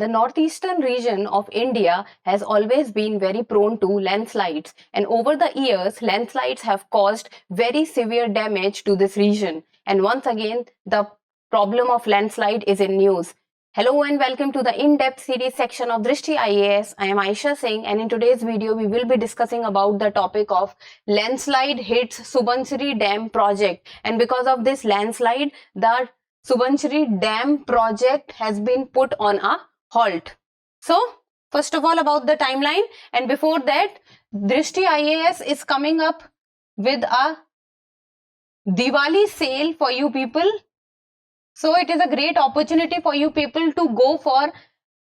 The northeastern region of India has always been very prone to landslides, and over the years, landslides have caused very severe damage to this region. And once again, the problem of landslide is in news. Hello and welcome to the in-depth series section of Drishti IAS. I am Aisha Singh, and in today's video, we will be discussing about the topic of landslide hits Subansiri Dam project. And because of this landslide, the Subansiri Dam project has been put on a halt. So, first of all about the timeline, and before that, Drishti IAS is coming up with a Diwali sale for you people. So it is a great opportunity for you people to go for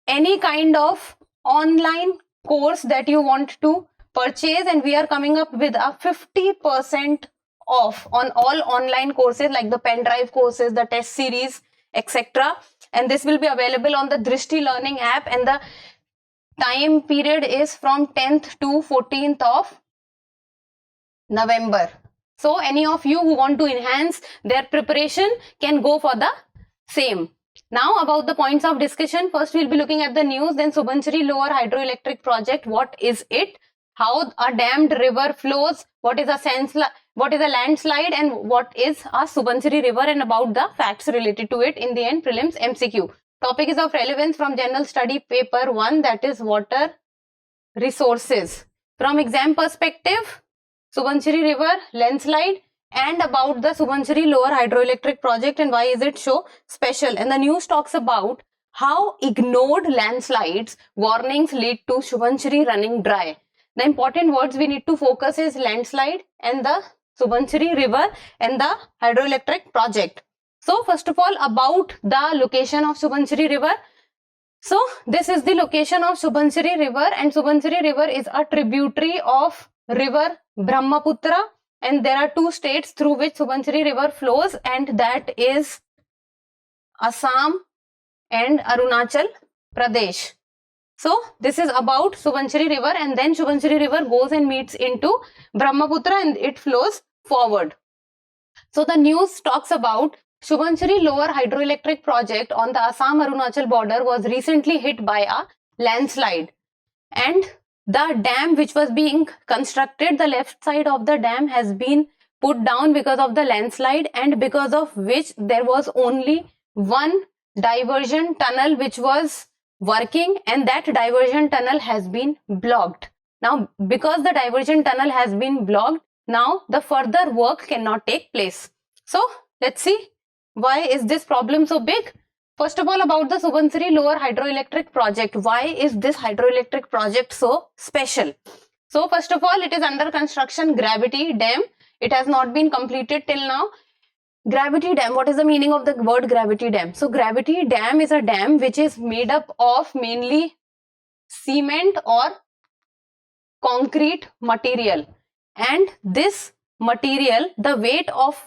any kind of online course that you want to purchase, and we are coming up with a 50% off on all online courses like the pen drive courses, the test series, etc. And this will be available on the Drishti Learning app, and the time period is from 10th to 14th of November. So any of you who want to enhance their preparation can go for the same. Now about the points of discussion. First we'll be looking at the news, then Subansiri Lower Hydroelectric Project. What is it? How a dammed river flows? What is a landslide, and what is a Subansiri River, and about the facts related to it in the end prelims MCQ. Topic is of relevance from General Study Paper 1, that is water resources. From exam perspective, Subansiri River, landslide, and about the Subansiri Lower Hydroelectric Project and why is it so special. And the news talks about how ignored landslides warnings lead to Subansiri running dry. The important words we need to focus is landslide and the Subansiri River and the hydroelectric project. So first of all about the location of Subansiri River. So this is the location of Subansiri River, and Subansiri River is a tributary of river Brahmaputra, and there are two states through which Subansiri River flows, and that is Assam and Arunachal Pradesh. So this is about Subansiri River, and then Subansiri River goes and meets into Brahmaputra and it flows forward. So the news talks about Subansiri Lower Hydroelectric Project on the Assam-Arunachal border was recently hit by a landslide, and the dam which was being constructed, the left side of the dam has been put down because of the landslide, and because of which there was only one diversion tunnel which was working, and that diversion tunnel has been blocked. Now because the diversion tunnel has been blocked, now the further work cannot take place. So let's see why is this problem so big. First of all about the Subansiri Lower Hydroelectric Project. Why is this hydroelectric project so special? So first of all, it is under construction gravity dam. It has not been completed till now. Gravity dam, what is the meaning of the word gravity dam? So gravity dam is a dam which is made up of mainly cement or concrete material, and this material, the weight of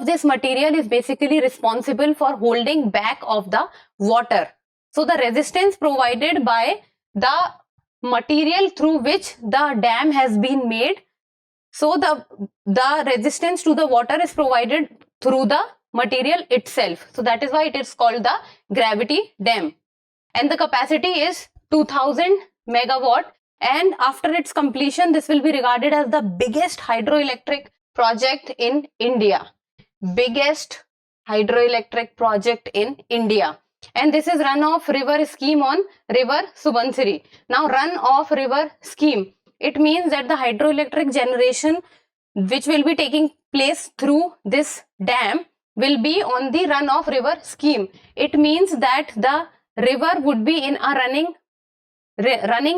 this material is basically responsible for holding back of the water. So the resistance provided by the material through which the dam has been made, so the resistance to the water is provided through the material itself. So that is why it is called the gravity dam, and the capacity is 2000 megawatt, and after its completion this will be regarded as the biggest hydroelectric project in India. Biggest hydroelectric project in India. And this is run-off river scheme on river Subansiri. Now run-off river scheme, it means that the hydroelectric generation which will be taking place through this dam will be on the run-off river scheme. It means that the river would be in a running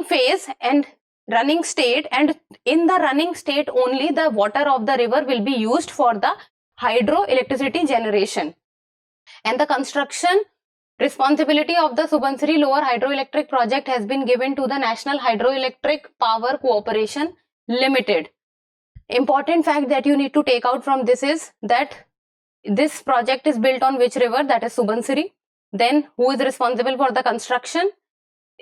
phase and running state, and in the running state only the water of the river will be used for the hydroelectricity generation. And the construction responsibility of the Subansiri Lower Hydroelectric Project has been given to the National Hydroelectric Power Corporation Limited. Important fact that you need to take out from this is that this project is built on which river? That is Subansiri. Then who is responsible for the construction?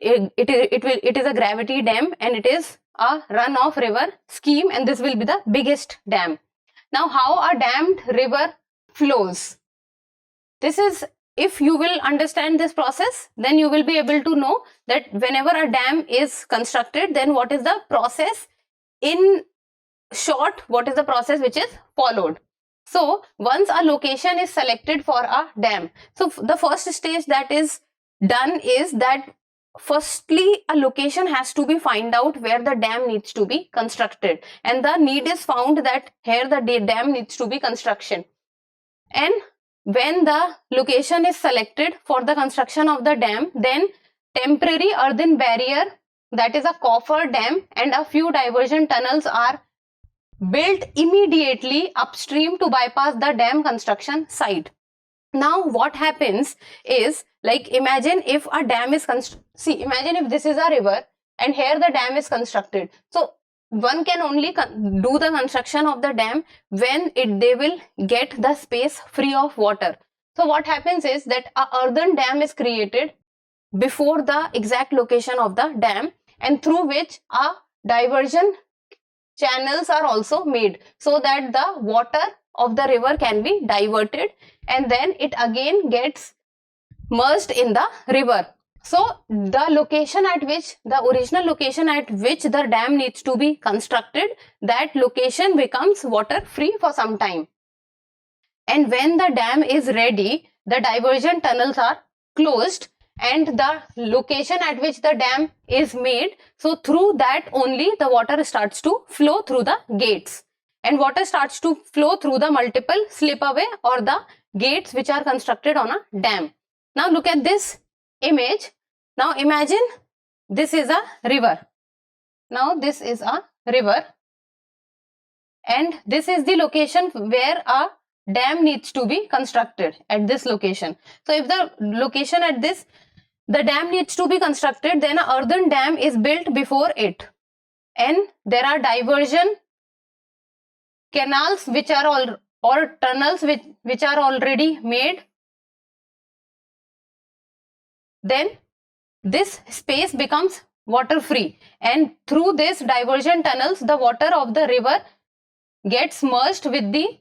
It is a gravity dam, and it is a run-off river scheme, and this will be the biggest dam. Now how a dammed river flows? This is if you will understand this process, then you will be able to know that whenever a dam is constructed, then what is the process in short, what is the process which is followed. So once a location is selected for a dam, so the first stage that is done is that firstly a location has to be find out where the dam needs to be constructed, and the need is found that here the dam needs to be construction. And when the location is selected for the construction of the dam, then temporary earthen barrier, that is a coffer dam, and a few diversion tunnels are built immediately upstream to bypass the dam construction site. Now what happens is, like, imagine if a dam is imagine if this is a river and here the dam is constructed. So one can only do the construction of the dam when they will get the space free of water. So what happens is that a earthen dam is created before the exact location of the dam, and through which a diversion channels are also made so that the water of the river can be diverted, and then it again gets merged in the river. So the location at which, the original location at which the dam needs to be constructed, that location becomes water free for some time. And when the dam is ready, the diversion tunnels are closed, and the location at which the dam is made, so through that only the water starts to flow through the gates, and water starts to flow through the multiple slipway or the gates which are constructed on a dam. Now look at this image. Now imagine this is a river. Now this is a river, and this is the location where a dam needs to be constructed, at this location. So if the location at this, the dam needs to be constructed, then an earthen dam is built before it, and there are diversion canals which are all, or tunnels which are already made. Then this space becomes water free, and through this diversion tunnels the water of the river gets merged with the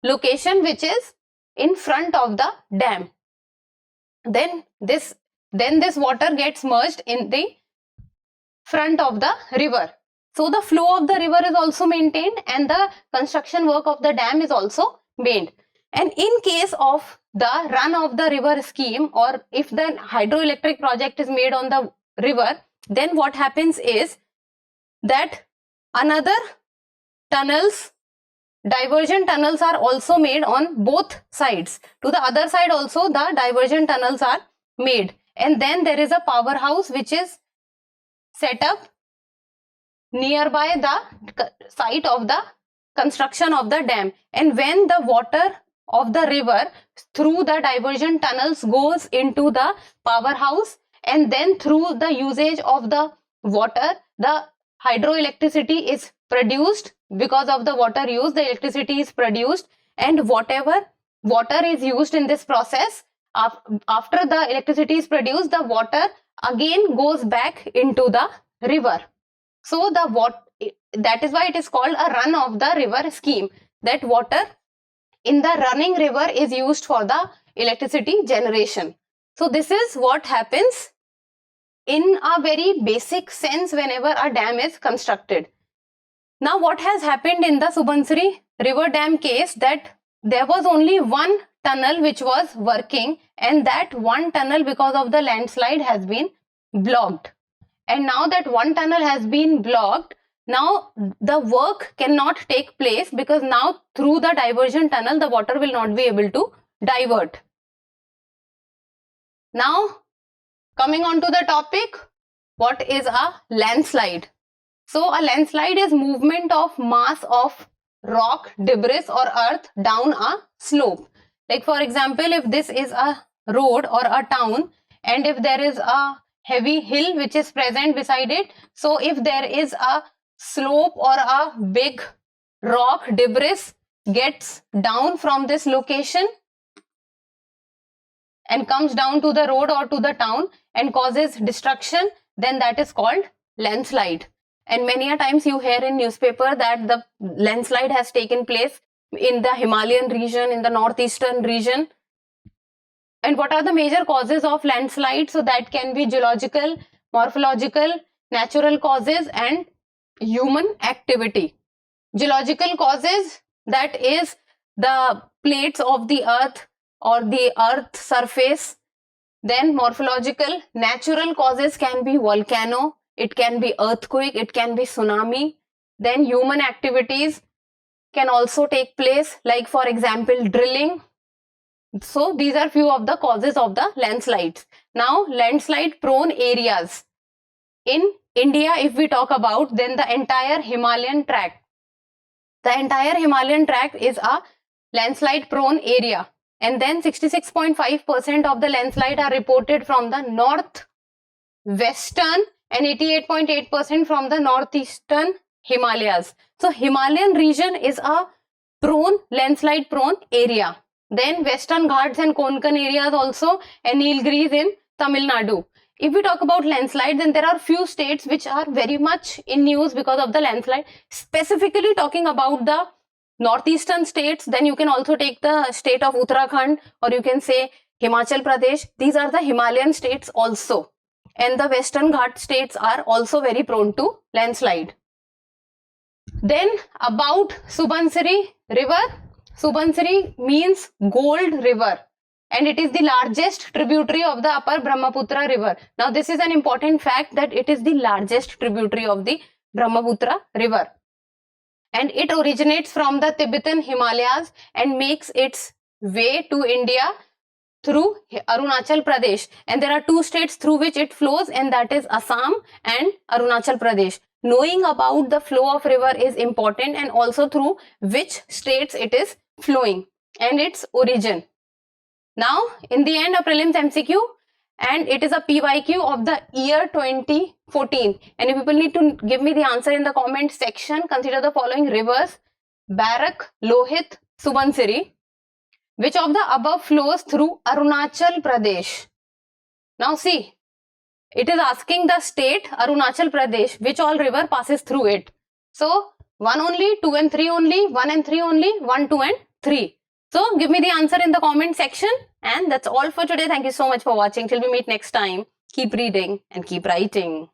location which is in front of the dam. Then this water gets merged in the front of the river. So the flow of the river is also maintained, and the construction work of the dam is also made. And in case of the run of the river scheme, or if the hydroelectric project is made on the river, then what happens is that another tunnels, diversion tunnels are also made on both sides. To the other side also the diversion tunnels are made, and then there is a powerhouse which is set up nearby the site of the construction of the dam. And when the water of the river through the diversion tunnels goes into the powerhouse, and then through the usage of the water, the hydroelectricity is produced. Because of the water use, the electricity is produced, and whatever water is used in this process, after the electricity is produced, the water again goes back into the river. So that is why it is called a run of the river scheme, that water in the running river is used for the electricity generation. So this is what happens in a very basic sense whenever a dam is constructed. Now what has happened in the Subansiri river dam case, that there was only one tunnel which was working, and that one tunnel, because of the landslide, has been blocked. And now that one tunnel has been blocked, now the work cannot take place, because now through the diversion tunnel the water will not be able to divert. Now coming on to the topic, what is a landslide? So a landslide is movement of mass of rock, debris or earth down a slope. Like for example, if this is a road or a town, and if there is a heavy hill which is present beside it, so if there is a slope or a big rock, debris gets down from this location and comes down to the road or to the town and causes destruction, then that is called landslide. And many a times you hear in newspaper that the landslide has taken place in the Himalayan region, in the northeastern region. And what are the major causes of landslide? So that can be geological, morphological, natural causes, and human activity. Geological causes, that is the plates of the earth or the earth surface. Then morphological, natural causes can be volcano, it can be earthquake, it can be tsunami. Then human activities can also take place, like for example drilling. So these are few of the causes of the landslides. Now landslide prone areas. In India, if we talk about, then the entire Himalayan tract. The entire Himalayan tract is a landslide prone area. And then 66.5% of the landslide are reported from the northwestern and 88.8% from the northeastern Himalayas. So Himalayan region is a landslide prone area. Then Western Ghats and Konkan areas also, and Nilgiris in Tamil Nadu. If we talk about landslide, then there are few states which are very much in news because of the landslide. Specifically talking about the northeastern states, then you can also take the state of Uttarakhand, or you can say Himachal Pradesh. These are the Himalayan states also. And the Western Ghat states are also very prone to landslide. Then about Subansiri river. Subansiri means gold river, and it is the largest tributary of the upper Brahmaputra river. Now this is an important fact, that it is the largest tributary of the Brahmaputra river, and it originates from the Tibetan Himalayas and makes its way to India through Arunachal Pradesh. And there are two states through which it flows, and that is Assam and Arunachal Pradesh. Knowing about the flow of river is important, and also through which states it is flowing and its origin. Now in the end, a prelims MCQ, and it is a PYQ of the year 2014, and if people need to give me the answer in the comment section, consider the following rivers: Barak, Lohit, Subansiri. Which of the above flows through Arunachal Pradesh? Now see, it is asking the state Arunachal Pradesh, which all river passes through it. So 1 only, 2 and 3 only, 1 and 3 only, 1, 2 and 3. So give me the answer in the comment section, and that's all for today. Thank you so much for watching. Till we meet next time, keep reading and keep writing.